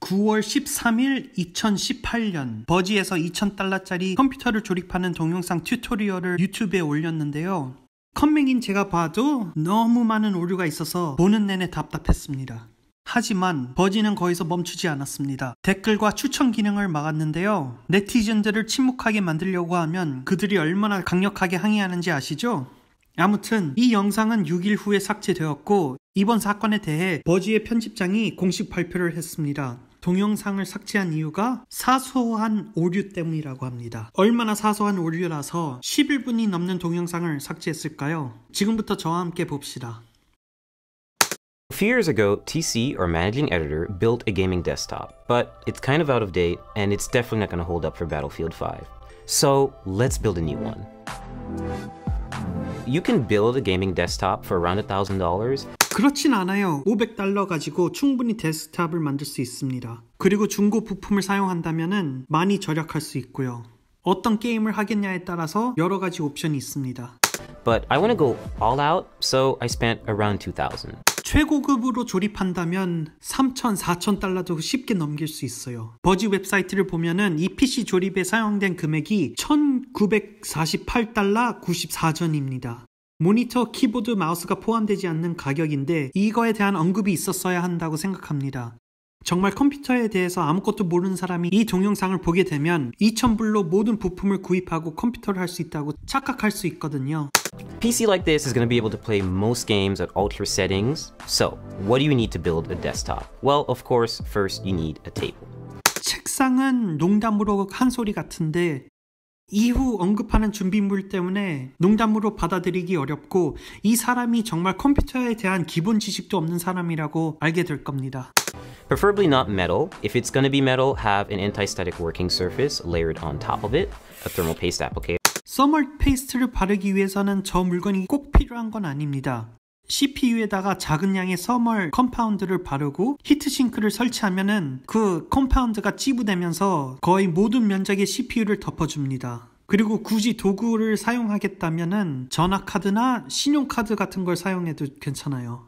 9월 13일 2018년 버지에서 $2,000짜리 컴퓨터를 조립하는 동영상 튜토리얼을 유튜브에 올렸는데요. 컴맹인 제가 봐도 너무 많은 오류가 있어서 보는 내내 답답했습니다. 하지만 버지는 거기서 멈추지 않았습니다. 댓글과 추천 기능을 막았는데요. 네티즌들을 침묵하게 만들려고 하면 그들이 얼마나 강력하게 항의하는지 아시죠? 아무튼 이 영상은 6일 후에 삭제되었고 이번 사건에 대해 버지의 편집장이 공식 발표를 했습니다. 동영상을 삭제한 이유가 사소한 오류 때문이라고 합니다. 얼마나 사소한 오류라서 11분이 넘는 동영상을 삭제했을까요? 지금부터 저와 함께 봅시다. A few years ago, TC, our managing editor, built a gaming desktop, but it's kind of out of date and it's definitely not going to hold up for Battlefield 5. So let's build a new one. You can build a gaming desktop for around $1,000. 그렇진 않아요. $500 가지고 충분히 데스크탑을 만들 수 있습니다. 그리고 중고 부품을 사용한다면 많이 절약할 수 있고요. 어떤 게임을 하겠냐에 따라서 여러 가지 옵션이 있습니다. But I want to go all out, so I spent around $2,000. 최고급으로 조립한다면 $3,000, $4,000도 쉽게 넘길 수 있어요. 버지 웹사이트를 보면은 이 PC 조립에 사용된 금액이 $1,948 94전입니다. 모니터, 키보드, 마우스가 포함되지 않는 가격인데 이거에 대한 언급이 있었어야 한다고 생각합니다. 정말 컴퓨터에 대해서 아무것도 모르는 사람이 이 동영상을 보게 되면 2,000불로 모든 부품을 구입하고 컴퓨터를 할 수 있다고 착각할 수 있거든요. PC like this is going to be able to play most games at ultra settings. So, what do you need to build a desktop? Well, of course, first you need a table. 책상은 농담으로 한 소리 같은데 이후 언급하는 준비물 때문에 농담으로 받아들이기 어렵고 이 사람이 정말 컴퓨터에 대한 기본 지식도 없는 사람이라고 알게 될 겁니다. Preferably not metal. If it's going to be metal, have an anti-static working surface layered on top of it, a thermal paste applicator. 서멀 페이스트를 바르기 위해서는 저 물건이 꼭 필요한 건 아닙니다. CPU에다가 작은 양의 서멀 컴파운드를 바르고 히트싱크를 설치하면은 그 컴파운드가 찌부되면서 거의 모든 면적의 CPU를 덮어줍니다. 그리고 굳이 도구를 사용하겠다면은 전화카드나 신용카드 같은 걸 사용해도 괜찮아요.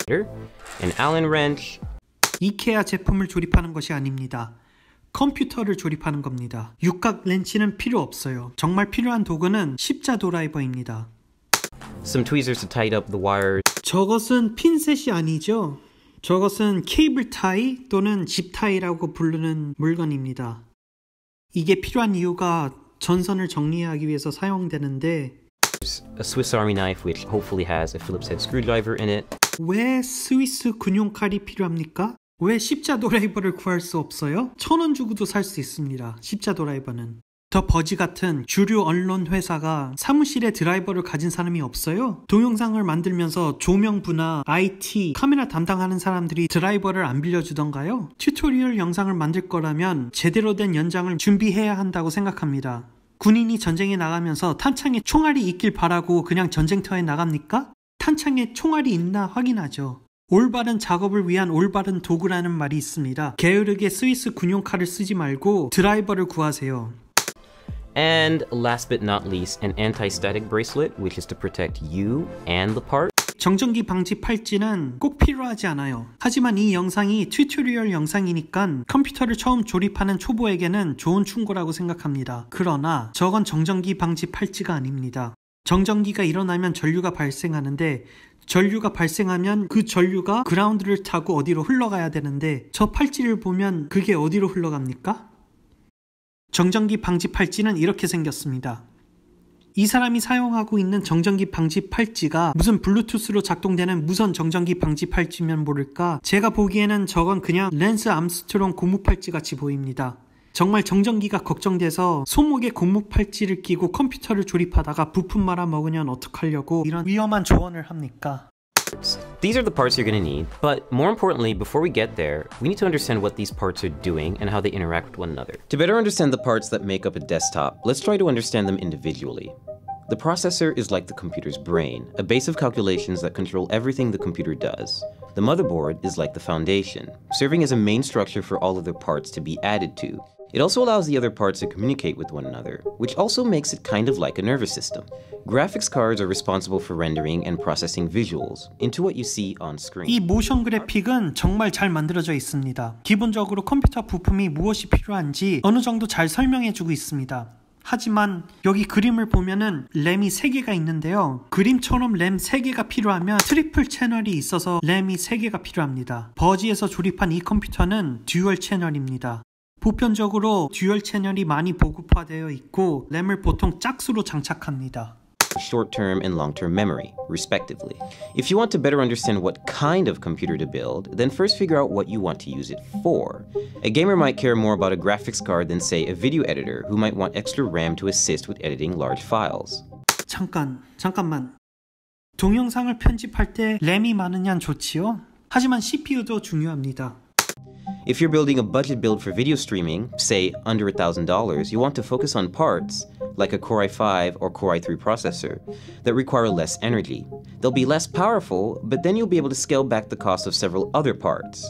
An Allen wrench. 이케아 제품을 조립하는 것이 아닙니다. 컴퓨터를 조립하는 겁니다. 육각 렌치는 필요 없어요. 정말 필요한 도구는 십자 드라이버입니다. Some tweezers to tighten up the wires. 저것은 핀셋이 아니죠. 저것은 케이블 타이 또는 집 타이라고 부르는 물건입니다. 이게 필요한 이유가 전선을 정리하기 위해서 사용되는데 A Swiss Army knife which hopefully has a Phillips head screwdriver in it. 왜 스위스 군용칼이 필요합니까? 왜 십자 드라이버를 구할 수 없어요? 1,000원 주고도 살 수 있습니다. 십자 드라이버는. 더 버지 같은 주류 언론 회사가 사무실에 드라이버를 가진 사람이 없어요? 동영상을 만들면서 조명부나 IT, 카메라 담당하는 사람들이 드라이버를 안 빌려주던가요? 튜토리얼 영상을 만들 거라면 제대로 된 연장을 준비해야 한다고 생각합니다. 군인이 전쟁에 나가면서 탄창에 총알이 있길 바라고 그냥 전쟁터에 나갑니까? 탄창에 총알이 있나 확인하죠. 올바른 작업을 위한 올바른 도구라는 말이 있습니다. 게으르게 스위스 군용칼을 쓰지 말고 드라이버를 구하세요. And last but not least, an anti-static bracelet, which is to protect you and the part. 정전기 방지 팔찌는 꼭 필요하지 않아요. 하지만 이 영상이 튜토리얼 영상이니까 컴퓨터를 처음 조립하는 초보에게는 좋은 충고라고 생각합니다. 그러나 저건 정전기 방지 팔찌가 아닙니다. 정전기가 일어나면 전류가 발생하는데 전류가 발생하면 그 전류가 그라운드를 타고 어디로 흘러가야 되는데 저 팔찌를 보면 그게 어디로 흘러갑니까? 정전기 방지 팔찌는 이렇게 생겼습니다. 이 사람이 사용하고 있는 정전기 방지 팔찌가 무슨 블루투스로 작동되는 무선 정전기 방지 팔찌면 모를까? 제가 보기에는 저건 그냥 랜스 암스트롱 고무 팔찌 같이 보입니다. 정말 정전기가 걱정돼서 손목에 고무 팔찌를 끼고 컴퓨터를 조립하다가 부품 말아먹으면 어떡하려고 이런 위험한 조언을 합니까? These are the parts you're going to need, but more importantly, before we get there, we need to understand what these parts are doing and how they interact with one another. To better understand the parts that make up a desktop, let's try to understand them individually. The processor is like the computer's brain, a base of calculations that control everything the computer does. The motherboard is like the foundation, serving as a main structure for all other parts to be added to. It also allows the other parts to communicate with one another, which also makes it kind of like a nervous system. Graphics cards are responsible for rendering and processing visuals into what you see on screen. 이 모션 그래픽은 정말 잘 만들어져 있습니다. 기본적으로 컴퓨터 부품이 무엇이 필요한지 어느 정도 잘 설명해주고 있습니다. 하지만 여기 그림을 보면은 램이 3개가 있는데요. 그림처럼 램 3개가 필요하면 트리플 채널이 있어서 램이 3개가 필요합니다. 버지에서 조립한 이 컴퓨터는 듀얼 채널입니다. 보편적으로 듀얼 채널이 많이 보급화되어 있고 램을 보통 짝수로 장착합니다. Short-term and long-term memory, respectively. If you want to better understand what kind of computer to build, then first figure out what you want to use it for. A gamer might care more about a graphics card than, say, a video editor who might want extra RAM to assist with editing large files. 잠깐만. 동영상을 편집할 때 램이 많으면 좋지요? 하지만 CPU도 중요합니다. If you're building a budget build for video streaming, say under $1,000, you want to focus on parts like a Core i5 or Core i3 processor that require less energy. They'll be less powerful, but then you'll be able to scale back the cost of several other parts.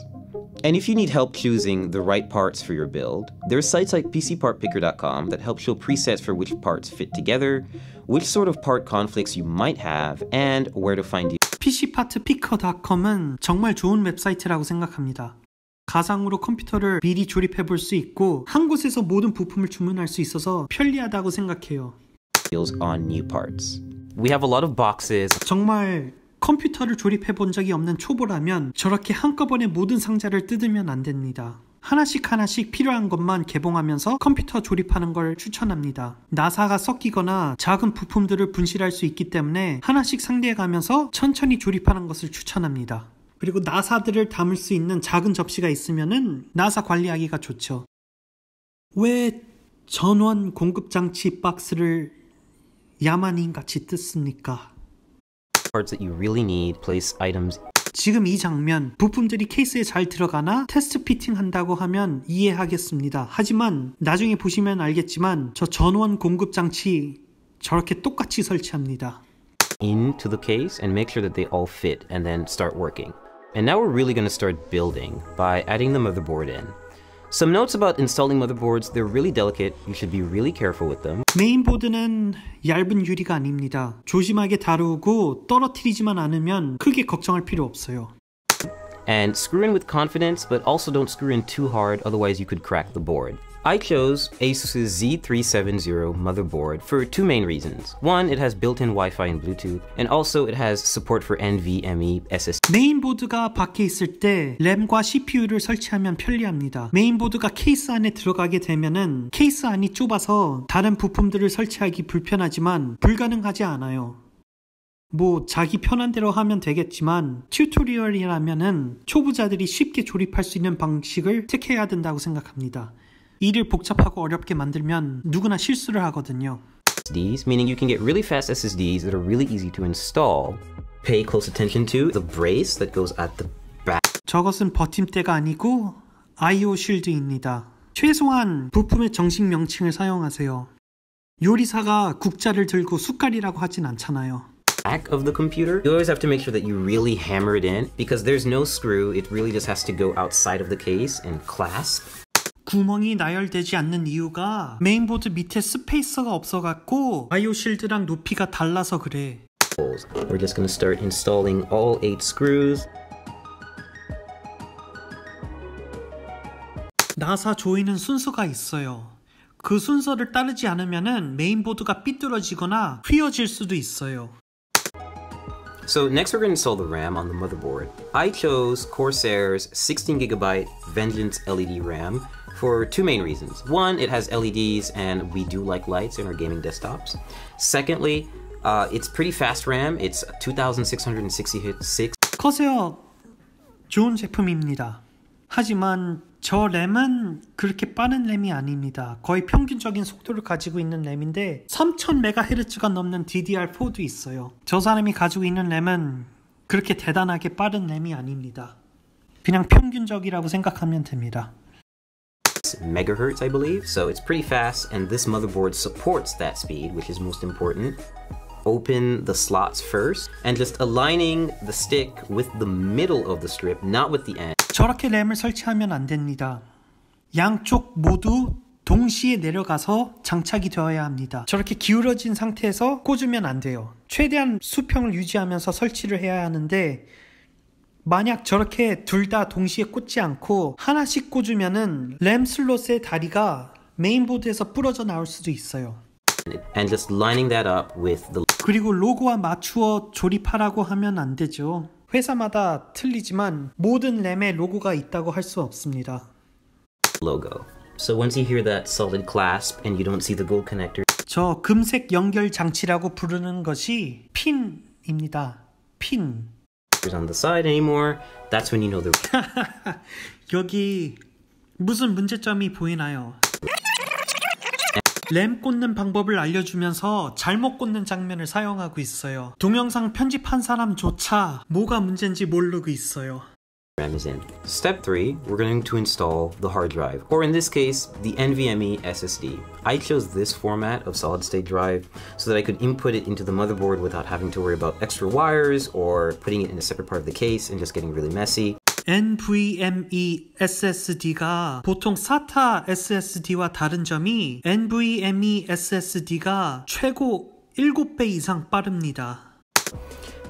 And if you need help choosing the right parts for your build, there are sites like PCPartPicker.com that help show presets for which parts fit together, which sort of part conflicts you might have, and where to find you. PCPartPicker.com은 정말 좋은 웹사이트라고 생각합니다. 가상으로 컴퓨터를 미리 조립해 볼 수 있고 한 곳에서 모든 부품을 주문할 수 있어서 편리하다고 생각해요. On new parts. We have a lot of boxes. 정말 컴퓨터를 조립해 본 적이 없는 초보라면 저렇게 한꺼번에 모든 상자를 뜯으면 안 됩니다. 하나씩 필요한 것만 개봉하면서 컴퓨터 조립하는 걸 추천합니다. 나사가 섞이거나 작은 부품들을 분실할 수 있기 때문에 하나씩 상대해 가면서 천천히 조립하는 것을 추천합니다. 그리고 나사들을 담을 수 있는 작은 접시가 있으면은 나사 관리하기가 좋죠. 왜 전원 공급장치 박스를 야만인같이 뜯습니까? Parts that you really need, place items. 지금 이 장면, 부품들이 케이스에 잘 들어가나 테스트 피팅 한다고 하면 이해하겠습니다. 하지만 나중에 보시면 알겠지만 저 전원 공급장치 저렇게 똑같이 설치합니다. Into the case and make sure that they all fit and then start working. And now we're really going to start building by adding the motherboard in. Some notes about installing motherboards, they're really delicate. You should be really careful with them. 메인보드는 얇은 유리가 아닙니다. 조심하게 다루고 떨어뜨리지만 않으면 크게 걱정할 필요 없어요. And screw in with confidence, but also don't screw in too hard, otherwise you could crack the board. I chose Asus's Z370 motherboard for two main reasons. One, it has built-in Wi-Fi and Bluetooth, and also it has support for NVMe SSD. 메인보드가 밖에 있을 때 램과 CPU를 설치하면 편리합니다. 메인보드가 케이스 안에 들어가게 되면은 케이스 안이 좁아서 다른 부품들을 설치하기 불편하지만 불가능하지 않아요. 뭐 자기 편한 대로 하면 되겠지만 튜토리얼이라면은 초보자들이 쉽게 조립할 수 있는 방식을 택해야 된다고 생각합니다. 일을 복잡하고 어렵게 만들면 누구나 실수를 하거든요. SSDs, meaning you can get really fast SSDs that are really easy to install. Pay close attention to the brace that goes at the back. 저것은 버팀대가 아니고 IO 쉴드입니다. 최소한 부품의 정식 명칭을 사용하세요. 요리사가 국자를 들고 숟갈이라고 하진 않잖아요. Back of the computer, you always have to make sure that you really hammer it in because there's no screw. It really just has to go outside of the case and clasp. 구멍이 나열되지 않는 이유가 메인보드 밑에 스페이서가 없어갖고 IO 실드랑 높이가 달라서 그래. We're just going to start installing all 8 screws. 나사 조이는 순서가 있어요. 그 순서를 따르지 않으면은 메인보드가 삐뚤어지거나 휘어질 수도 있어요. So next we're going to install the RAM on the motherboard. I chose Corsair's 16GB Vengeance LED RAM for two main reasons. One, it has LEDs and we do like lights in our gaming desktops. Secondly, it's pretty fast RAM. It's 2666. 커세어 좋은 제품입니다. 하지만 저 램은 그렇게 빠른 램이 아닙니다. 거의 평균적인 속도를 가지고 있는 램인데 3000MHz가 넘는 DDR4도 있어요. 저 사람이 가지고 있는 램은 그렇게 대단하게 빠른 램이 아닙니다. 그냥 평균적이라고 생각하면 됩니다. Megahertz, I believe, so it's pretty fast, and this motherboard supports that speed, which is most important. Open the slots first, and just aligning the stick with the middle of the strip, not with the end. 저렇게 램을 설치하면 안 됩니다. 양쪽 모두 동시에 내려가서 장착이 되어야 합니다. 저렇게 기울어진 상태에서 꽂으면 안 돼요. 최대한 수평을 유지하면서 설치를 해야 하는데 만약 저렇게 둘 다 동시에 꽂지 않고 하나씩 꽂으면은 램 슬롯의 다리가 메인보드에서 부러져 나올 수도 있어요. And just lining that up with the 그리고 로고와 맞추어 조립하라고 하면 안 되죠. 회사마다 틀리지만 모든 램에 로고가 있다고 할 수 없습니다. logo. So once you hear that solid clasp and you don't see the gold connector, 저 금색 연결 장치라고 부르는 것이 핀입니다. 핀. on the side anymore, that's when you know the 여기 무슨 문제점이 보이나요? 램 꽂는 방법을 알려주면서 잘못 꽂는 장면을 사용하고 있어요. 동영상 편집한 사람조차 뭐가 문제인지 모르고 있어요. RAM is in. Step 3, we're going to install the hard drive, or in this case, the NVMe SSD. I chose this format of solid-state drive so that I could input it into the motherboard without having to worry about extra wires or putting it in a separate part of the case and just getting really messy. NVMe SSD가 보통 SATA SSD와 다른 점이 NVMe SSD가 최고 7배 이상 빠릅니다.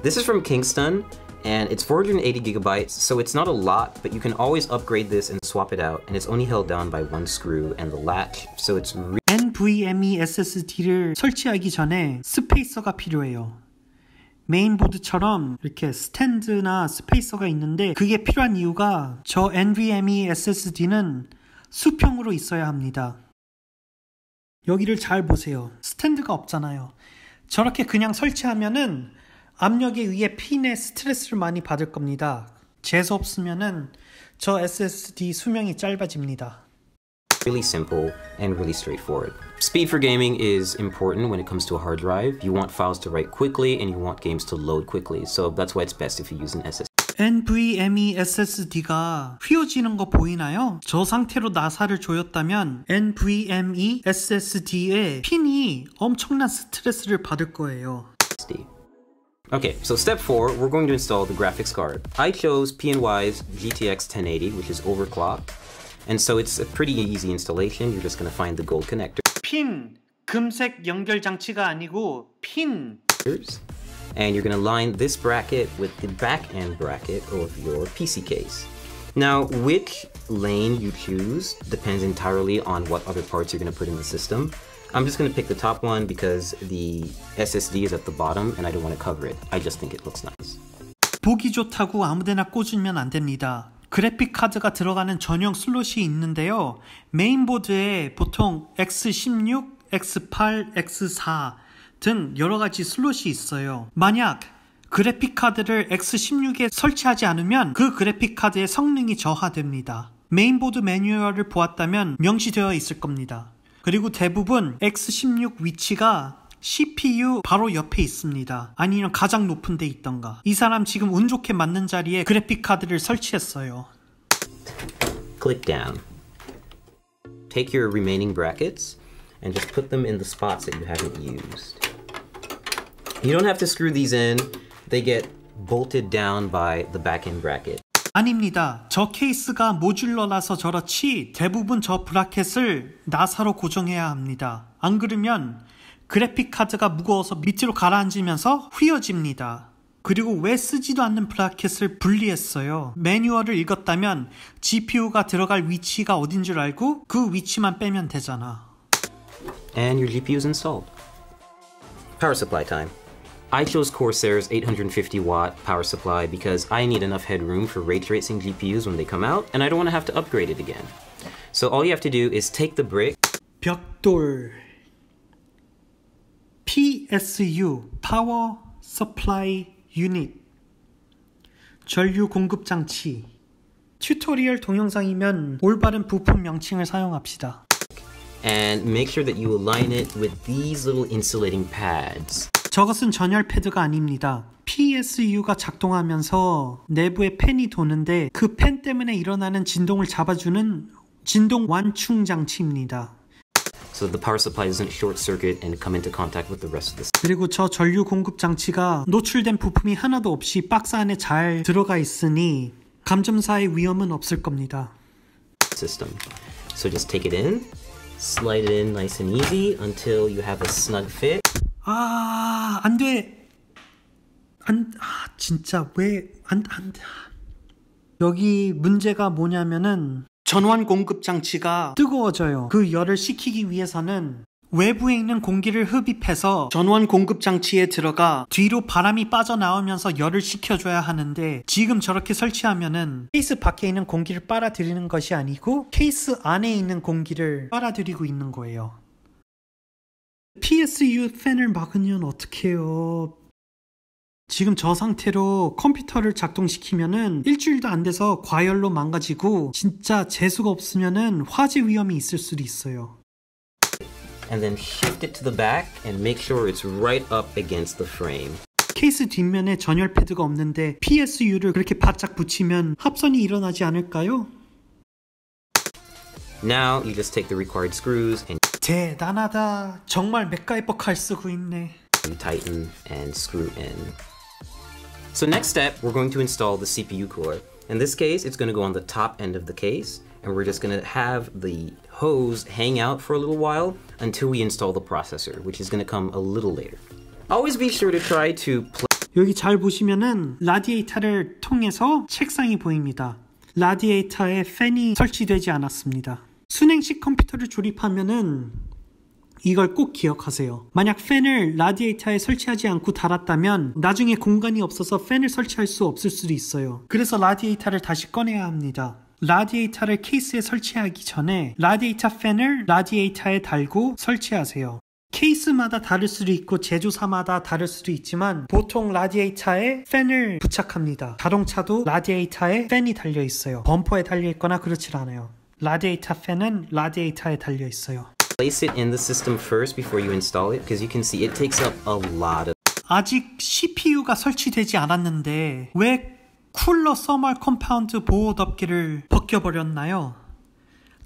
This is from Kingston. And it's 480 gigabytes, so it's not a lot, but you can always upgrade this and swap it out, and it's only held down by one screw and the latch, so it's NVMe SSD를 설치하기 전에 스페이서가 필요해요. 메인보드처럼 이렇게 스탠드나 스페이서가 있는데 그게 필요한 이유가 저 NVMe SSD는 수평으로 있어야 합니다. 여기를 잘 보세요. 스탠드가 없잖아요. 저렇게 그냥 설치하면은 압력에 의해 핀에 스트레스를 많이 받을 겁니다. 재수 없으면은 저 SSD 수명이 짧아집니다. really simple and really straightforward. Speed for gaming is important when it comes to a hard drive. You want files to write quickly and you want games to load quickly. So that's why it's best if you use an SSD. NVMe SSD가 휘어지는 거 보이나요? 저 상태로 나사를 조였다면 NVMe SSD에 핀이 엄청난 스트레스를 받을 거예요. Okay, so step 4, we're going to install the graphics card. I chose PNY's GTX 1080, which is overclocked. And so it's a pretty easy installation. You're just going to find the gold connector. 핀, 금색 연결 장치가 아니고 핀. And you're going to line this bracket with the back end bracket of your PC case. Now, which lane you choose depends entirely on what other parts you're going to put in the system. I'm just going to pick the top one because the SSD is at the bottom and I don't want to cover it. I just think it looks nice. 보기 좋다고 아무데나 꽂으면 안 됩니다. 그래픽 카드가 들어가는 전용 슬롯이 있는데요. 메인보드에 보통 X16, X8, X4 등 여러 가지 슬롯이 있어요. 만약 그래픽 카드를 X16에 설치하지 않으면 그 그래픽 카드의 성능이 저하됩니다. 메인보드 매뉴얼을 보았다면 명시되어 있을 겁니다. 그리고 대부분 X16 위치가 CPU 바로 옆에 있습니다. 아니면 가장 높은 데 있던가. 이 사람 지금 운 좋게 맞는 자리에 그래픽 카드를 설치했어요. Click down. Take your remaining brackets and just put them in the spots that you haven't used. You don't have to screw these in. They get bolted down by the back end bracket. 아닙니다. 저 케이스가 모듈러라서 저렇지 대부분 저 브라켓을 나사로 고정해야 합니다. 안 그러면 그래픽 카드가 무거워서 밑으로 가라앉으면서 휘어집니다. 그리고 왜 쓰지도 않는 브라켓을 분리했어요. 매뉴얼을 읽었다면 GPU가 들어갈 위치가 어딘 줄 알고 그 위치만 빼면 되잖아. And your GPU is installed. Power supply time. I chose Corsair's 850 watt power supply because I need enough headroom for ray tracing GPUs when they come out, and I don't want to have to upgrade it again. So all you have to do is take the brick. 벽돌 PSU Power Supply Unit 전류 공급 장치. 튜토리얼 동영상이면 올바른 부품 명칭을 사용합시다. And make sure that you align it with these little insulating pads. 저것은 전열 패드가 아닙니다. PSU가 작동하면서 내부에 팬이 도는데 그 팬 때문에 일어나는 진동을 잡아주는 진동 완충 장치입니다. So the power supply doesn't short circuit and come into contact with the rest of the 그리고 저 전류 공급 장치가 노출된 부품이 하나도 없이 박스 안에 잘 들어가 있으니 감점사의 위험은 없을 겁니다. system. So just take it in, slide it in nice and easy until you have a snug fit. 아, 안 돼. 진짜 왜 안 돼. 여기 문제가 뭐냐면은 전원 공급 장치가 뜨거워져요. 그 열을 식히기 위해서는 외부에 있는 공기를 흡입해서 전원 공급 장치에 들어가 뒤로 바람이 빠져나오면서 열을 식혀줘야 하는데 지금 저렇게 설치하면은 케이스 밖에 있는 공기를 빨아들이는 것이 아니고 케이스 안에 있는 공기를 빨아들이고 있는 거예요. PSU 팬을 막으면 어떡해요. 지금 저 상태로 컴퓨터를 작동시키면은 일주일도 안 돼서 과열로 망가지고 진짜 재수가 없으면은 화재 위험이 있을 수도 있어요. And then shift it to the back and make sure it's right up against the frame. 케이스 뒷면에 전열 패드가 없는데 PSU를 그렇게 바짝 붙이면 합선이 일어나지 않을까요? Now you just take the required screws and 대단하다. 정말 맥가이버 칼 쓰고 있네. you tighten and screw in. So next step, we're going to install the CPU cooler. In this case, it's going to go on the top end of the case, and we're just going to have the hose hang out for a little while until we install the processor, which is going to come a little later. Always be sure to try to 여기 잘 보시면은 라디에이터를 통해서 책상이 보입니다. 라디에이터에 팬이 설치되지 않았습니다. 순행식 컴퓨터를 조립하면은 이걸 꼭 기억하세요. 만약 팬을 라디에이터에 설치하지 않고 달았다면 나중에 공간이 없어서 팬을 설치할 수 없을 수도 있어요. 그래서 라디에이터를 다시 꺼내야 합니다. 라디에이터를 케이스에 설치하기 전에 라디에이터 팬을 라디에이터에 달고 설치하세요. 케이스마다 다를 수도 있고 제조사마다 다를 수도 있지만 보통 라디에이터에 팬을 부착합니다. 자동차도 라디에이터에 팬이 달려 있어요. 범퍼에 달려 있거나 그렇지 않아요. 라디에이터 팬은 라디에이터에 달려 있어요. place it in the system first before you install it, because you can see it takes up a lot of. 아직 CPU가 설치되지 않았는데 왜 쿨러 서멀 컴파운드 보호 덮개를 벗겨버렸나요?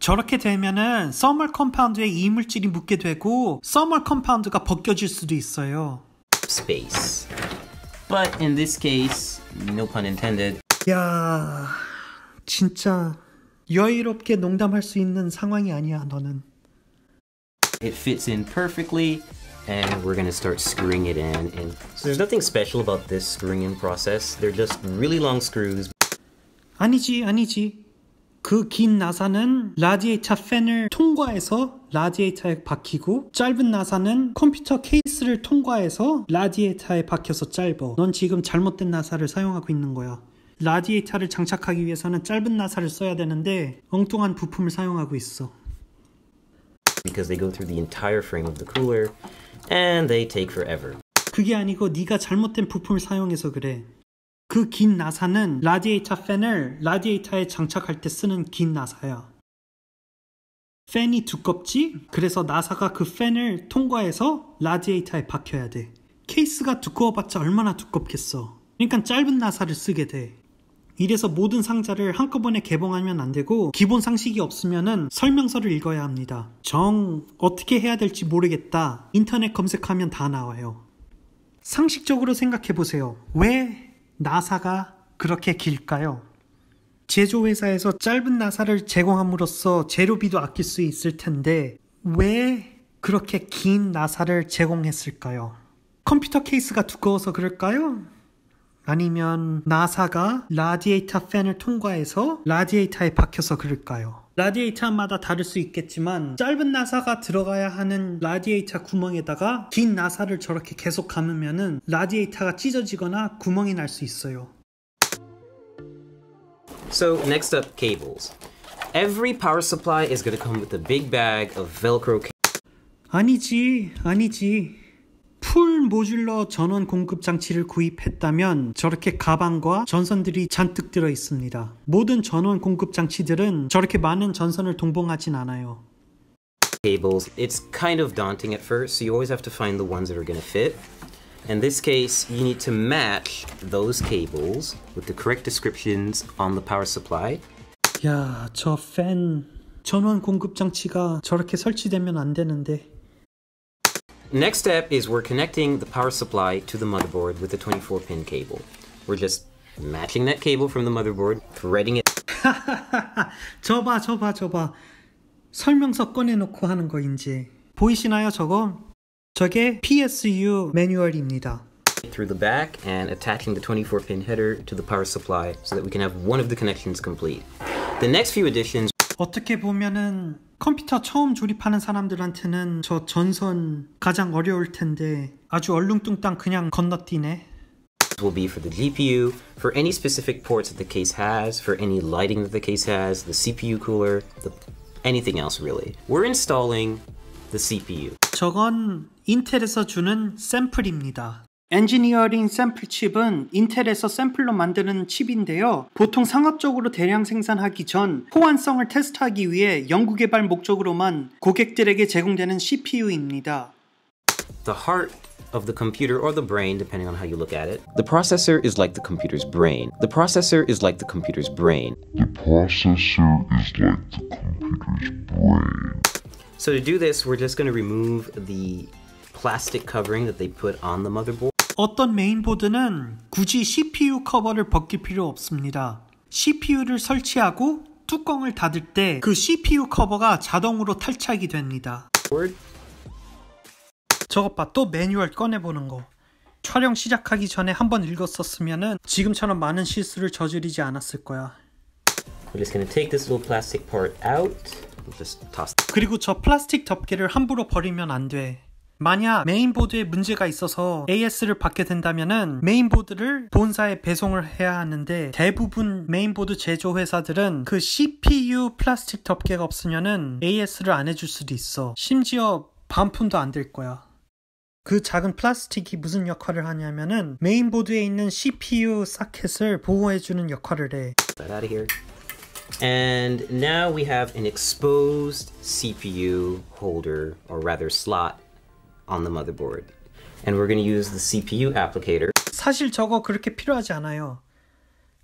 저렇게 되면은 서멀 컴파운드에 이물질이 묻게 되고 서멀 컴파운드가 벗겨질 수도 있어요. Space. But in this case, no pun intended. 야, 진짜 여유롭게 농담할 수 있는 상황이 아니야, 너는. It fits in perfectly, and we're gonna start screwing it in. And so there's nothing special about this screwing in process. They're just really long screws. 아니지. 그 긴 나사는 라디에이터 팬을 통과해서 라디에이터에 박히고 짧은 나사는 컴퓨터 케이스를 통과해서 라디에이터에 박혀서 짧아. 넌 지금 잘못된 나사를 사용하고 있는 거야. 라디에이터를 장착하기 위해서는 짧은 나사를 써야 되는데 엉뚱한 부품을 사용하고 있어. Because they go through the entire frame of the cooler, and they take forever. 그게 아니고 네가 잘못된 부품을 사용해서 그래. 그 긴 나사는 라디에이터 팬을 라디에이터에 장착할 때 쓰는 긴 나사야. 팬이 두껍지? 그래서 나사가 그 팬을 통과해서 라디에이터에 박혀야 돼. 케이스가 두꺼워봤자 얼마나 두껍겠어. 그러니까 짧은 나사를 쓰게 돼. 이래서 모든 상자를 한꺼번에 개봉하면 안 되고 기본 상식이 없으면은 설명서를 읽어야 합니다. 어떻게 해야 될지 모르겠다. 인터넷 검색하면 다 나와요. 상식적으로 생각해보세요. 왜 나사가 그렇게 길까요? 제조회사에서 짧은 나사를 제공함으로써 재료비도 아낄 수 있을 텐데 왜 그렇게 긴 나사를 제공했을까요? 컴퓨터 케이스가 두꺼워서 그럴까요? 아니면 나사가 라디에이터 팬을 통과해서 라디에이터에 박혀서 그럴까요? 라디에이터마다 다를 수 있겠지만 짧은 나사가 들어가야 하는 라디에이터 구멍에다가 긴 나사를 저렇게 계속 감으면은 라디에이터가 찢어지거나 구멍이 날 수 있어요. So next up, cables. Every power supply is going to come with a big bag of Velcro cables. 아니지. 풀 모듈러 전원 공급 장치를 구입했다면 저렇게 가방과 전선들이 잔뜩 들어 있습니다. 모든 전원 공급 장치들은 저렇게 많은 전선을 동봉하진 않아요. Cables, it's kind of daunting at first, so you always have to find the ones that are going to fit. In this case, you need to match those cables with the correct descriptions on the power supply. 야, 저 팬 전원 공급 장치가 저렇게 설치되면 안 되는데. Next step is we're connecting the power supply to the motherboard with the 24-pin cable. We're just matching that cable from the motherboard, threading it. 저 봐. 설명서 꺼내놓고 하는 거인지. 보이시나요 저거? 저게 PSU 매뉴얼입니다. Through the back and attaching the 24-pin header to the power supply so that we can have one of the connections complete. The next few additions 어떻게 보면은 컴퓨터 처음 조립하는 사람들한테는 저 전선 가장 어려울 텐데 아주 얼렁뚱땅 그냥 건너뛰네. will be for the GPU, for any specific ports that the case has, for any lighting that the case has, the CPU cooler, anything else really. We're installing the CPU. 저건 인텔에서 주는 샘플입니다. 엔지니어링 샘플 칩은 인텔에서 샘플로 만드는 칩인데요. 보통 상업적으로 대량 생산하기 전 호환성을 테스트하기 위해 연구개발 목적으로만 고객들에게 제공되는 CPU입니다. The heart of the computer or the brain, depending on how you look at it. The processor is like the computer's brain. The processor is like the computer's brain. The processor is like the computer's brain. So to do this, we're just going to remove the plastic covering that they put on the motherboard. 어떤 메인보드는 굳이 CPU 커버를 벗길 필요 없습니다. CPU를 설치하고 뚜껑을 닫을 때 그 CPU 커버가 자동으로 탈착이 됩니다. 저것 봐, 또 매뉴얼 꺼내보는 거. 촬영 시작하기 전에 한번 읽었었으면은 지금처럼 많은 실수를 저지르지 않았을 거야. We're just gonna take this little plastic part out. Just toss. 그리고 저 플라스틱 덮개를 함부로 버리면 안 돼. 만약 메인보드에 문제가 있어서 AS를 받게 된다면은 메인보드를 본사에 배송을 해야 하는데 대부분 메인보드 제조 회사들은 그 CPU 플라스틱 덮개가 없으면은 AS를 안 해줄 수도 있어. 심지어 반품도 안 될 거야. 그 작은 플라스틱이 무슨 역할을 하냐면은 메인보드에 있는 CPU 사켓을 보호해주는 역할을 해. That out of here. And now we have an exposed CPU holder, or rather slot, on the motherboard. And we're going to use the CPU applicator. 사실 저거 그렇게 필요하지 않아요.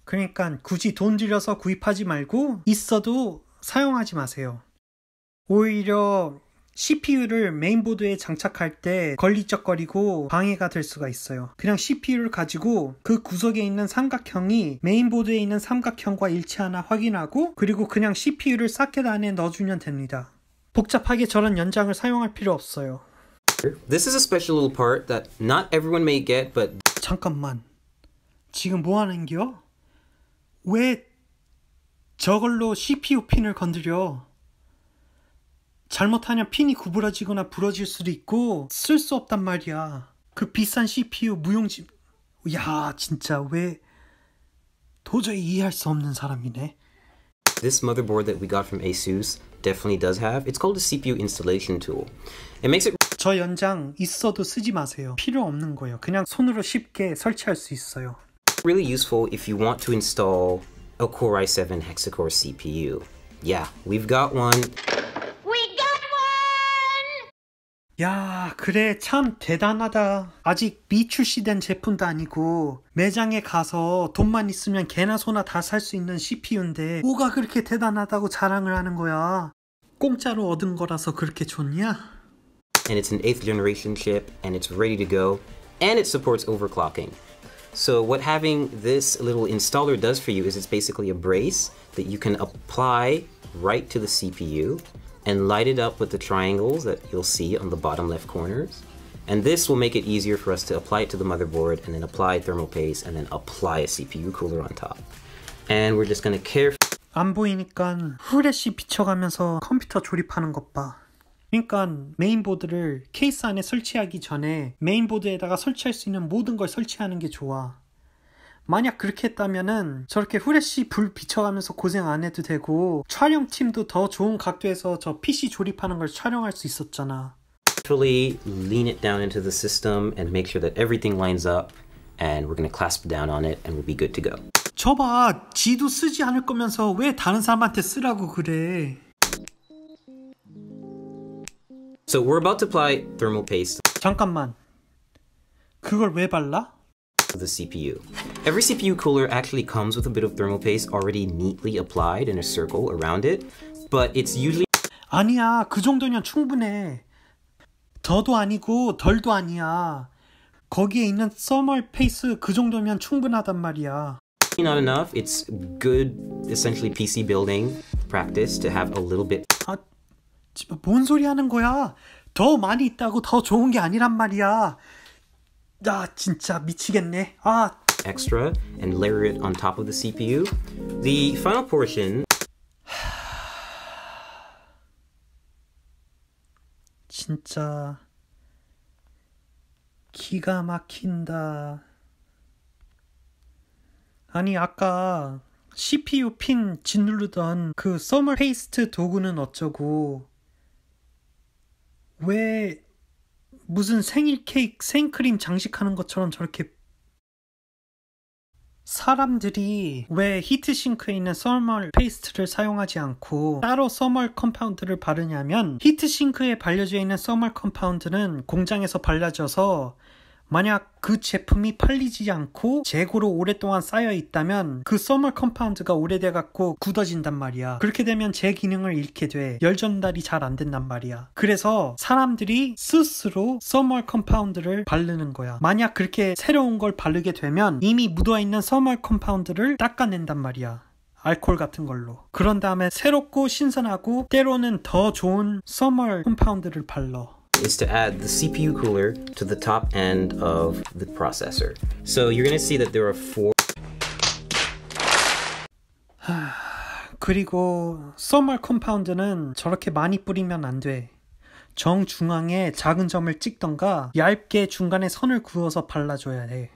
그러니까 굳이 돈 들여서 구입하지 말고 있어도 사용하지 마세요. 오히려 CPU를 메인보드에 장착할 때 걸리적거리고 방해가 될 수가 있어요. 그냥 CPU를 가지고 그 구석에 있는 삼각형이 메인보드에 있는 삼각형과 일치하나 확인하고 그리고 그냥 CPU를 사켓 안에 넣어주면 됩니다. 복잡하게 저런 연장을 사용할 필요 없어요. This is a special little part that not everyone may get, but 잠깐만. 지금 뭐 하는겨? 왜 저걸로 CPU 핀을 건드려? 잘못하면 핀이 구부러지거나 부러질 수도 있고 쓸 수 없단 말이야. 그 비싼 CPU 무용지... 야, 진짜 왜 도저히 이해할 수 없는 사람이네. This motherboard that we got from ASUS definitely does have. It's called a CPU installation tool. It makes it 저 연장 있어도 쓰지 마세요. 필요 없는 거예요. 그냥 손으로 쉽게 설치할 수 있어요. really useful if you want to install a Core i7 hexa-core CPU. Yeah, we've got one. 야, 그래, 참 대단하다. 아직 미출시된 제품도 아니고 매장에 가서 돈만 있으면 개나 소나 다 살 수 있는 CPU인데 뭐가 그렇게 대단하다고 자랑을 하는 거야. 공짜로 얻은 거라서 그렇게 좋냐? And it's an 8th generation chip, and it's ready to go, and it supports overclocking. So what having this little installer does for you is it's basically a brace that you can apply right to the CPU and light it up with the triangles that you'll see on the bottom left corners. And this will make it easier for us to apply it to the motherboard and then apply thermal paste and then apply a CPU cooler on top. And we're just going to carefully... 안 보이니까 후레쉬 비춰가면서 컴퓨터 조립하는 것 봐. 그러니까 메인보드를 케이스 안에 설치하기 전에 메인보드에다가 설치할 수 있는 모든 걸 설치하는 게 좋아. 만약 그렇게 했다면은 저렇게 후레쉬 불 비춰가면서 고생 안 해도 되고 촬영팀도 더 좋은 각도에서 저 PC 조립하는 걸 촬영할 수 있었잖아. Carefully lean it down into the system and make sure that everything lines up, and we're going to clasp down on it and we'll be good to go. 저봐, 지도 쓰지 않을 거면서 왜 다른 사람한테 쓰라고 그래. So we're about to apply thermal paste 잠깐만, 그걸 왜 발라? to the CPU. Every CPU cooler actually comes with a bit of thermal paste already neatly applied in a circle around it, but it's usually... 아니야, 그 정도면 충분해. 더도 아니고 덜도 아니야. 거기에 있는 서멀 페이스 그 정도면 충분하단 말이야. not enough. It's good, essentially PC building practice to have a little bit. 아, 뭔 소리 하는 거야? 더 많이 있다고 더 좋은 게 아니란 말이야. 나 진짜 미치겠네. extra and layer it on top of the CPU. The final portion. 진짜 기가 막힌다. 아니 아까 CPU 핀 짓누르던 그 서멀 페이스트 도구는 어쩌고 왜 무슨 생일 케이크 생크림 장식하는 것처럼 저렇게 사람들이 왜 히트싱크에 있는 서멀 페이스트를 사용하지 않고 따로 서멀 컴파운드를 바르냐면 히트싱크에 발려져 있는 서멀 컴파운드는 공장에서 발라져서 만약 그 제품이 팔리지 않고 재고로 오랫동안 쌓여 있다면 그 서멀 컴파운드가 오래돼 갖고 굳어진단 말이야. 그렇게 되면 제 기능을 잃게 돼. 열 전달이 잘 안 된단 말이야. 그래서 사람들이 스스로 서멀 컴파운드를 바르는 거야. 만약 그렇게 새로운 걸 바르게 되면 이미 묻어있는 서멀 컴파운드를 닦아낸단 말이야. 알코올 같은 걸로. 그런 다음에 새롭고 신선하고 때로는 더 좋은 서멀 컴파운드를 발라. Is to add the CPU cooler to the top end of the processor. So you're going to see that there are 4. 그리고 서멀 컴파운드는 저렇게 많이 뿌리면 안 돼. 정중앙에 작은 점을 찍던가 얇게 중간에 선을 그어서 발라줘야 해.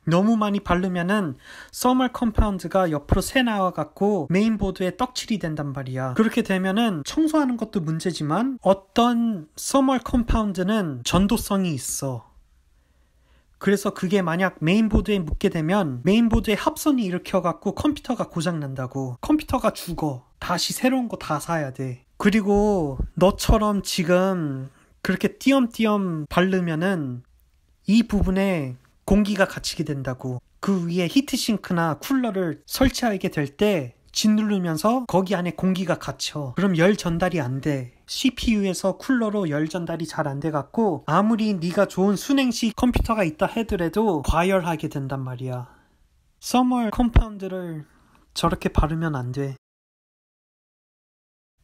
너무 많이 바르면은 서멀 컴파운드가 옆으로 새 나와갖고 메인보드에 떡칠이 된단 말이야. 그렇게 되면은 청소하는 것도 문제지만 어떤 서멀 컴파운드는 전도성이 있어. 그래서 그게 만약 메인보드에 묻게 되면 메인보드에 합선이 일으켜갖고 컴퓨터가 고장난다고. 컴퓨터가 죽어. 다시 새로운 거 다 사야 돼. 그리고 너처럼 지금 그렇게 띄엄띄엄 바르면은 이 부분에 공기가 갇히게 된다고. 그 위에 히트싱크나 쿨러를 설치하게 될 때 짓누르면서 거기 안에 공기가 갇혀. 그럼 열 전달이 안 돼. CPU에서 쿨러로 열 전달이 잘 안 돼갖고 아무리 네가 좋은 순행식 컴퓨터가 있다 하더라도 과열하게 된단 말이야. 서멀 컴파운드를 저렇게 바르면 안 돼.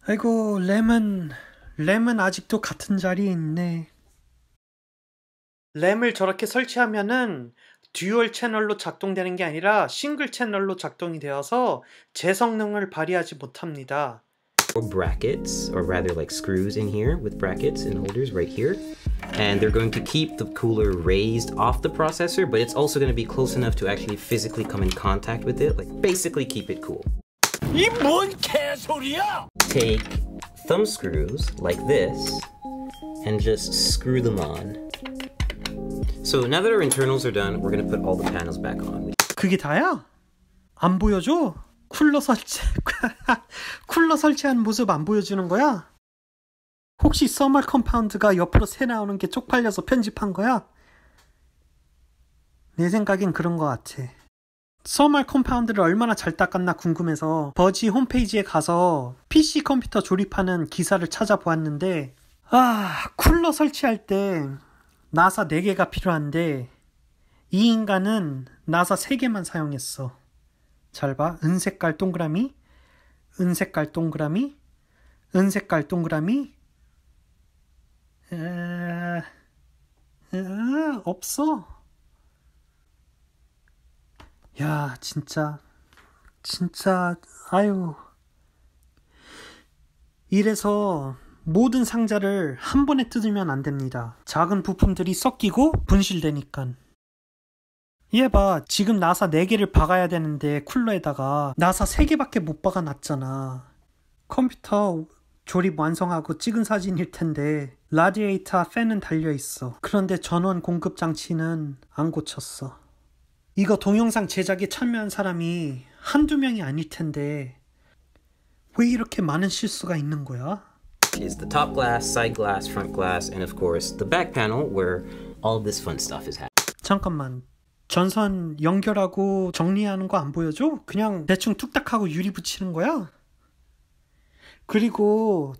아이고 램은 아직도 같은 자리에 있네. 램을 저렇게 설치하면은 듀얼 채널로 작동되는 게 아니라 싱글 채널로 작동이 되어서 제 성능을 발휘하지 못합니다. Brackets, or rather like screws in here with brackets and holders right here. And they're going to keep the cooler raised off the processor, but it's also going to be close enough to actually physically come in contact with it, like basically keep it cool. 이 뭔 개소리야! Take thumb screws like this and just screw them on. So now that our internals are done, we're going to put all the panels back on. 그게 다야? 안 보여줘? 쿨러 설치한 모습 안 보여주는 거야? 혹시 서멀 컴파운드가 옆으로 새 나오는 게 쪽팔려서 편집한 거야? 내 생각엔 그런 것 같아. 서멀 컴파운드를 얼마나 잘 닦았나 궁금해서 버지 홈페이지에 가서 PC 컴퓨터 조립하는 기사를 찾아보았는데 쿨러 설치할 때 나사 4개가 필요한데 이 인간은 나사 3개만 사용했어. 잘 봐. 은색깔 동그라미, 은색깔 동그라미, 은색깔 동그라미. 없어. 야, 진짜 아유. 이래서 모든 상자를 한 번에 뜯으면 안 됩니다. 작은 부품들이 섞이고 분실되니까. 얘 봐, 지금 나사 4개를 박아야 되는데 쿨러에다가 나사 3개밖에 못 박아놨잖아. 컴퓨터 조립 완성하고 찍은 사진일 텐데 라디에이터 팬은 달려있어. 그런데 전원 공급 장치는 안 고쳤어. 이거 동영상 제작에 참여한 사람이 한두 명이 아닐 텐데 왜 이렇게 많은 실수가 있는 거야? Is the top glass, side glass, front glass, and of course the back panel where all of this fun stuff is happening. 잠깐만. 전선 연결하고 정리하는 거 안 보여줘? 그냥 대충 뚝딱하고 유리 붙이는 거야? 그리고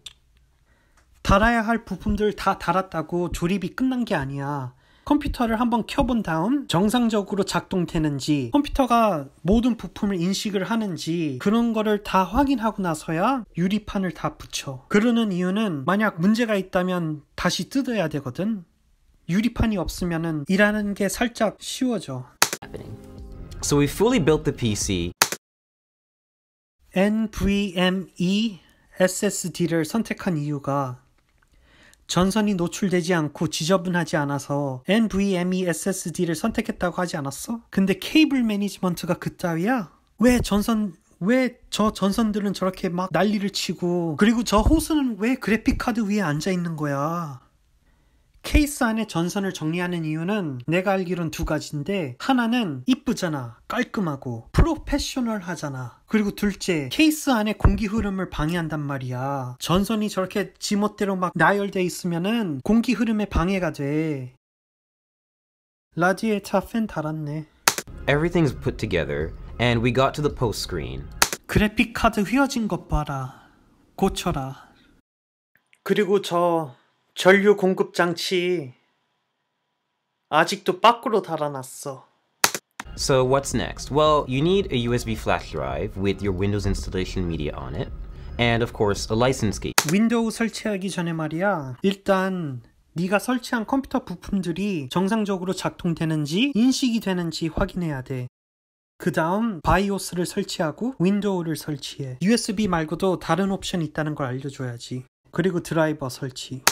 달아야 할 부품들 다 달았다고 조립이 끝난 게 아니야. 컴퓨터를 한번 켜본 다음 정상적으로 작동되는지, 컴퓨터가 모든 부품을 인식을 하는지 그런 거를 다 확인하고 나서야 유리판을 다 붙여. 그러는 이유는 만약 문제가 있다면 다시 뜯어야 되거든. 유리판이 없으면은 일하는 게 살짝 쉬워져. So we fully built the PC. NVMe SSD를 선택한 이유가 전선이 노출되지 않고 지저분하지 않아서 NVMe SSD를 선택했다고 하지 않았어? 근데 케이블 매니지먼트가 그따위야? 왜 저 전선들은 저렇게 막 난리를 치고, 그리고 저 호스는 왜 그래픽카드 위에 앉아 있는 거야? 케이스 안에 전선을 정리하는 이유는 내가 알기론 두 가지인데, 하나는 이쁘잖아, 깔끔하고 프로페셔널 하잖아. 그리고 둘째, 케이스 안에 공기 흐름을 방해한단 말이야. 전선이 저렇게 지멋대로 막 나열돼 있으면은 공기 흐름에 방해가 돼. 라디에이터 팬 달았네. Everything's put together, and we got to the post screen. 그래픽카드 휘어진 것 봐라. 고쳐라. 그리고 저 전류 공급 장치 아직도 밖으로 달아놨어. So what's next? Well, you need a USB flash drive with your Windows installation media on it, and of course a license key. 윈도우 설치하기 전에 말이야, 일단 네가 설치한 컴퓨터 부품들이 정상적으로 작동되는지 인식이 되는지 확인해야 돼. 그 다음 바이오스를 설치하고 윈도우를 설치해. USB 말고도 다른 옵션이 있다는 걸 알려줘야지. 그리고 드라이버 설치.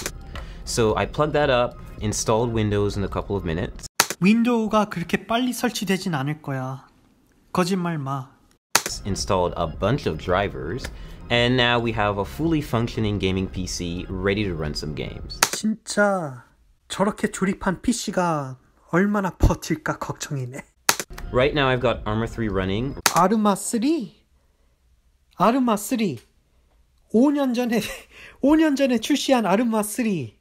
So I plugged that up, installed Windows in a couple of minutes. 윈도우가 그렇게 빨리 설치되진 않을 거야. 거짓말 마. Installed a bunch of drivers, and now we have a fully functioning gaming PC ready to run some games. 진짜 저렇게 조립한 PC가 얼마나 버틸까 걱정이네. Right now I've got Arma 3 running. 아르마 3? 아르마 3. 5년 전에 출시한 아르마 3.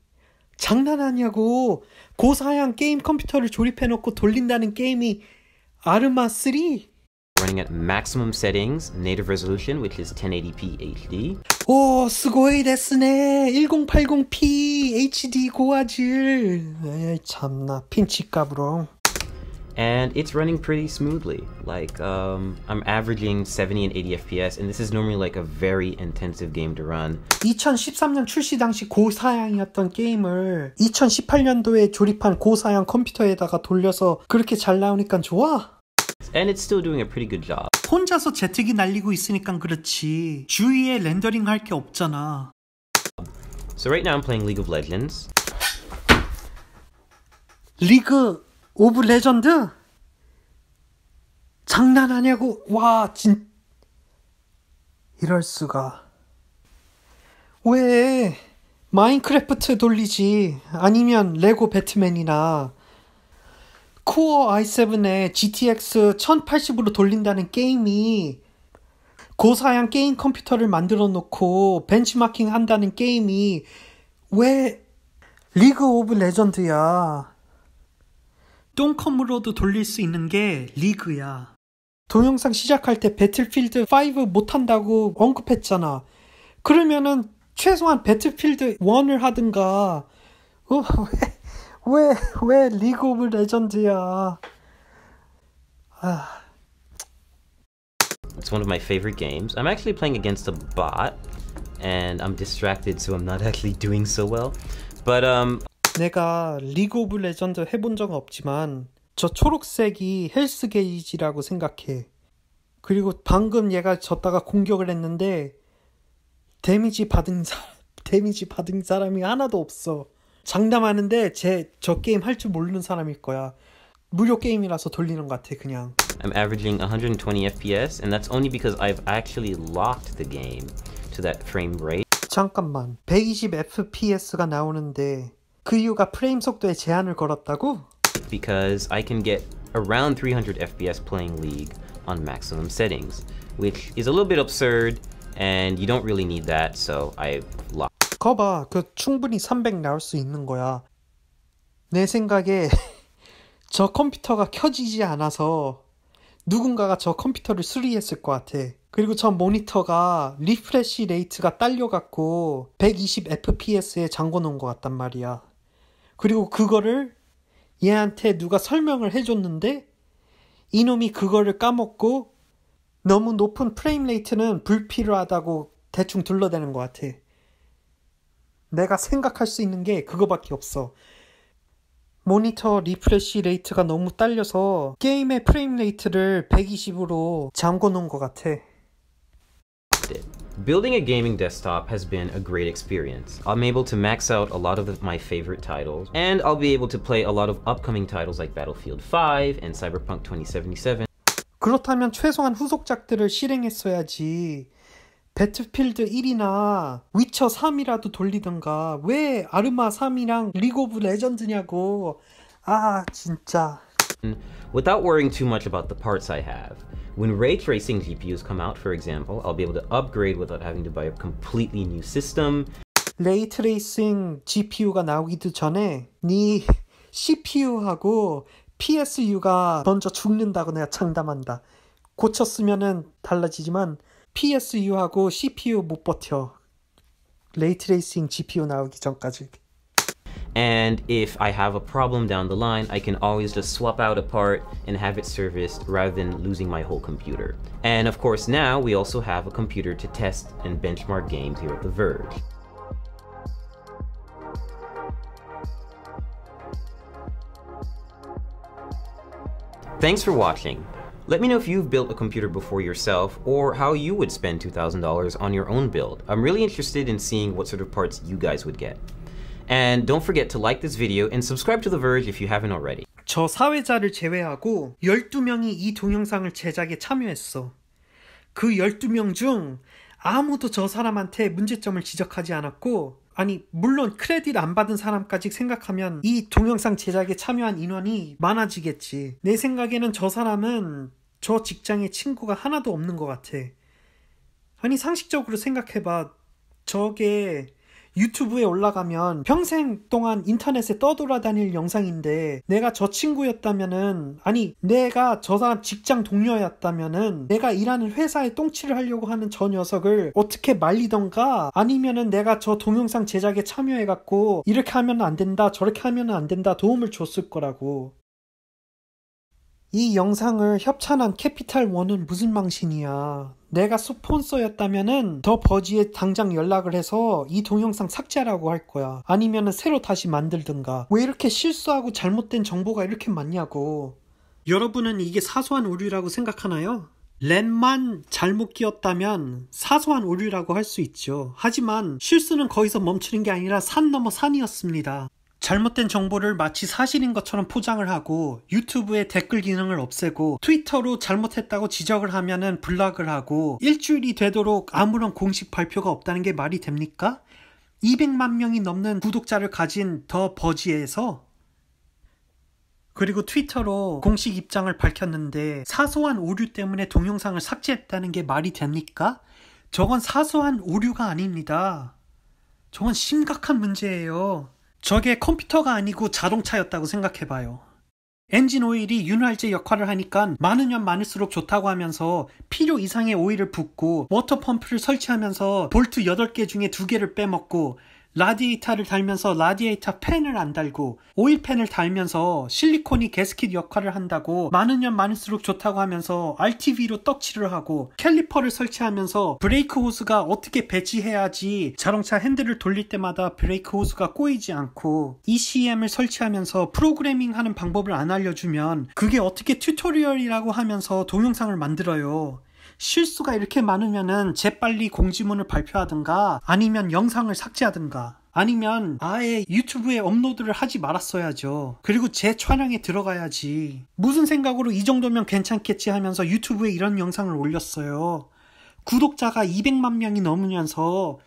장난하냐고. 고사양 게임 컴퓨터를 조립해놓고 돌린다는 게임이 아르마 3? Running at maximum settings, native resolution, which is 1080p HD. 오, 스고이 데스네. 1080p HD 고화질. 에이, 참나, 핀치값으로. And it's running pretty smoothly. Like, I'm averaging 70 and 80 FPS, and this is normally like a very intensive game to run. 2013년 출시 당시 고사양이었던 게임을 2018년도에 조립한 고사양 컴퓨터에다가 돌려서 그렇게 잘 나오니까 좋아? And it's still doing a pretty good job. 혼자서 제트기 날리고 있으니까 그렇지. 주위에 렌더링 할 게 없잖아. So right now I'm playing League of Legends. 리그 오브 레전드? 장난하냐고. 와, 이럴 수가. 왜 마인크래프트 돌리지? 아니면 레고 배트맨이나 코어 i7에 GTX 1080으로 돌린다는 게임이, 고사양 게임 컴퓨터를 만들어 놓고 벤치마킹 한다는 게임이 왜 리그 오브 레전드야? 똥컴으로도 돌릴 수 있는 게 리그야. 동영상 시작할 때 배틀필드 5 못한다고 언급했잖아. 그러면은 최소한 배틀필드 1을 하든가. 왜 리그 오브 레전드야? It's one of my favorite games. I'm actually playing against a bot, and I'm distracted, so I'm not actually doing so well. But 내가 리그 오브 레전드 해본 적은 없지만 저 초록색이 헬스 게이지라고 생각해. 그리고 방금 얘가 졌다가 공격을 했는데 데미지 받은 사람이 하나도 없어. 장담하는데 저 게임 할 줄 모르는 사람일 거야. 무료 게임이라서 돌리는 것 같아 그냥. I'm averaging 120 FPS, and that's only because I've actually locked the game to that frame rate. 잠깐만, 120 FPS가 나오는데 그 이유가 프레임 속도에 제한을 걸었다고? Because I can get around 300 FPS playing League on maximum settings, which is a little bit absurd, and you don't really need that, so I've locked. 거봐, 충분히 300 나올 수 있는 거야. 내 생각에 저 컴퓨터가 켜지지 않아서 누군가가 저 컴퓨터를 수리했을 것 같아. 그리고 저 모니터가 리프레시 레이트가 딸려갖고 120 FPS에 잠궈놓은 것 같단 말이야. 그리고 그거를 얘한테 누가 설명을 해줬는데 이놈이 그거를 까먹고 너무 높은 프레임 레이트는 불필요하다고 대충 둘러대는 것 같아. 내가 생각할 수 있는 게 그거밖에 없어. 모니터 리프레시 레이트가 너무 딸려서 게임의 프레임 레이트를 120으로 잠궈 놓은 것 같아. Building a gaming desktop has been a great experience. I'm able to max out a lot of my favorite titles, and I'll be able to play a lot of upcoming titles like Battlefield 5 and Cyberpunk 2077. 그렇다면 최소한 후속작들을 실행했어야지. 배틀필드 1이나 위쳐 3이라도 돌리던가. 왜 아르마 3이랑 리그 오브 레전드냐고. 아 진짜. Without worrying too much about the parts I have. When ray tracing GPUs come out, for example, I'll be able to upgrade without having to buy a completely new system. 레이 트레이싱 GPU가 나오기도 전에 네 CPU하고 PSU가 먼저 죽는다고 내가 장담한다. 고쳤으면은 달라지지만 PSU하고 CPU 못 버텨. 레이 트레이싱 GPU 나오기 전까지. And if I have a problem down the line, I can always just swap out a part and have it serviced rather than losing my whole computer. And of course now we also have a computer to test and benchmark games here at The Verge. Thanks for watching. Let me know if you've built a computer before yourself or how you would spend $2,000 on your own build. I'm really interested in seeing what sort of parts you guys would get. And don't forget to like this video and subscribe to The Verge if you haven't already. 저 사회자를 제외하고 12명이 이 동영상을 제작에 참여했어. 그 12명 중 아무도 저 사람한테 문제점을 지적하지 않았고, 아니 물론 크레딧 안 받은 사람까지 생각하면 이 동영상 제작에 참여한 인원이 많아지겠지. 내 생각에는 저 사람은 저 직장에 친구가 하나도 없는 것 같아. 아니 상식적으로 생각해봐. 저게 유튜브에 올라가면 평생 동안 인터넷에 떠돌아다닐 영상인데, 내가 저 친구였다면은, 아니 내가 저 사람 직장 동료였다면은 내가 일하는 회사에 똥칠을 하려고 하는 저 녀석을 어떻게 말리던가, 아니면은 내가 저 동영상 제작에 참여해갖고 이렇게 하면 안 된다 저렇게 하면 안 된다 도움을 줬을 거라고. 이 영상을 협찬한 캐피탈원은 무슨 망신이야. 내가 스폰서였다면은 더 버지에 당장 연락을 해서 이 동영상 삭제하라고 할 거야. 아니면은 새로 다시 만들든가. 왜 이렇게 실수하고 잘못된 정보가 이렇게 많냐고. 여러분은 이게 사소한 오류라고 생각하나요? 랜만 잘못 끼웠다면 사소한 오류라고 할 수 있죠. 하지만 실수는 거기서 멈추는 게 아니라 산 넘어 산이었습니다. 잘못된 정보를 마치 사실인 것처럼 포장을 하고, 유튜브에 댓글 기능을 없애고, 트위터로 잘못했다고 지적을 하면은 블락을 하고, 일주일이 되도록 아무런 공식 발표가 없다는 게 말이 됩니까? 200만 명이 넘는 구독자를 가진 더 버지에서, 그리고 트위터로 공식 입장을 밝혔는데 사소한 오류 때문에 동영상을 삭제했다는 게 말이 됩니까? 저건 사소한 오류가 아닙니다. 저건 심각한 문제예요. 저게 컴퓨터가 아니고 자동차였다고 생각해봐요. 엔진 오일이 윤활제 역할을 하니까 많으면 많을수록 좋다고 하면서 필요 이상의 오일을 붓고, 워터펌프를 설치하면서 볼트 8개 중에 2개를 빼먹고, 라디에이터를 달면서 라디에이터 팬을 안 달고, 오일팬을 달면서 실리콘이 게스킷 역할을 한다고 많으면 많을수록 좋다고 하면서 RTV로 떡칠을 하고, 캘리퍼를 설치하면서 브레이크 호스가 어떻게 배치해야지 자동차 핸들을 돌릴 때마다 브레이크 호스가 꼬이지 않고, ECM을 설치하면서 프로그래밍 하는 방법을 안 알려주면 그게 어떻게 튜토리얼이라고 하면서 동영상을 만들어요. 실수가 이렇게 많으면은 재빨리 공지문을 발표하든가, 아니면 영상을 삭제하든가, 아니면 아예 유튜브에 업로드를 하지 말았어야죠. 그리고 재촬영에 들어가야지. 무슨 생각으로 이 정도면 괜찮겠지 하면서 유튜브에 이런 영상을 올렸어요. 구독자가 200만 명이 넘으면서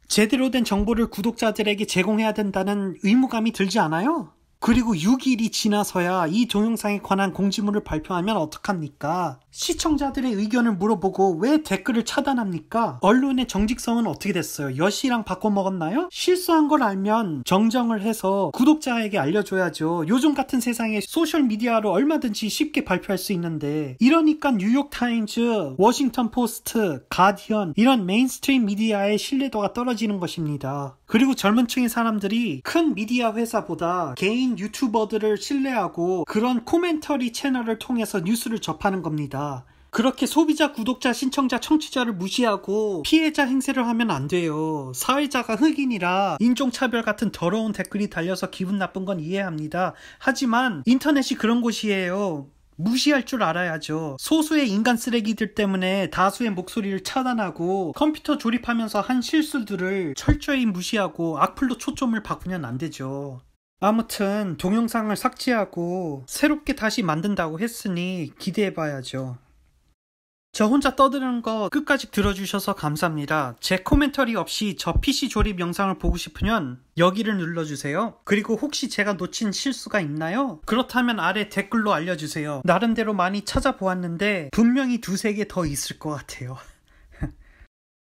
제대로 된 정보를 구독자들에게 제공해야 된다는 의무감이 들지 않아요? 그리고 6일이 지나서야 이 동영상에 관한 공지문을 발표하면 어떡합니까? 시청자들의 의견을 물어보고 왜 댓글을 차단합니까? 언론의 정직성은 어떻게 됐어요? 여시랑 바꿔먹었나요? 실수한 걸 알면 정정을 해서 구독자에게 알려줘야죠. 요즘 같은 세상에 소셜미디어로 얼마든지 쉽게 발표할 수 있는데, 이러니까 뉴욕타임즈, 워싱턴 포스트, 가디언 이런 메인스트림 미디어의 신뢰도가 떨어지는 것입니다. 그리고 젊은 층의 사람들이 큰 미디어 회사보다 개인 일반인 유튜버들을 신뢰하고 그런 코멘터리 채널을 통해서 뉴스를 접하는 겁니다. 그렇게 소비자, 구독자, 신청자, 청취자를 무시하고 피해자 행세를 하면 안 돼요. 사회자가 흑인이라 인종차별 같은 더러운 댓글이 달려서 기분 나쁜 건 이해합니다. 하지만 인터넷이 그런 곳이에요. 무시할 줄 알아야죠. 소수의 인간 쓰레기들 때문에 다수의 목소리를 차단하고 컴퓨터 조립하면서 한 실수들을 철저히 무시하고 악플로 초점을 바꾸면 안 되죠. 아무튼 동영상을 삭제하고 새롭게 다시 만든다고 했으니 기대해봐야죠. 저 혼자 떠드는 거 끝까지 들어주셔서 감사합니다. 제 코멘터리 없이 저 PC 조립 영상을 보고 싶으면 여기를 눌러주세요. 그리고 혹시 제가 놓친 실수가 있나요? 그렇다면 아래 댓글로 알려주세요. 나름대로 많이 찾아보았는데 분명히 2-3개 더 있을 것 같아요.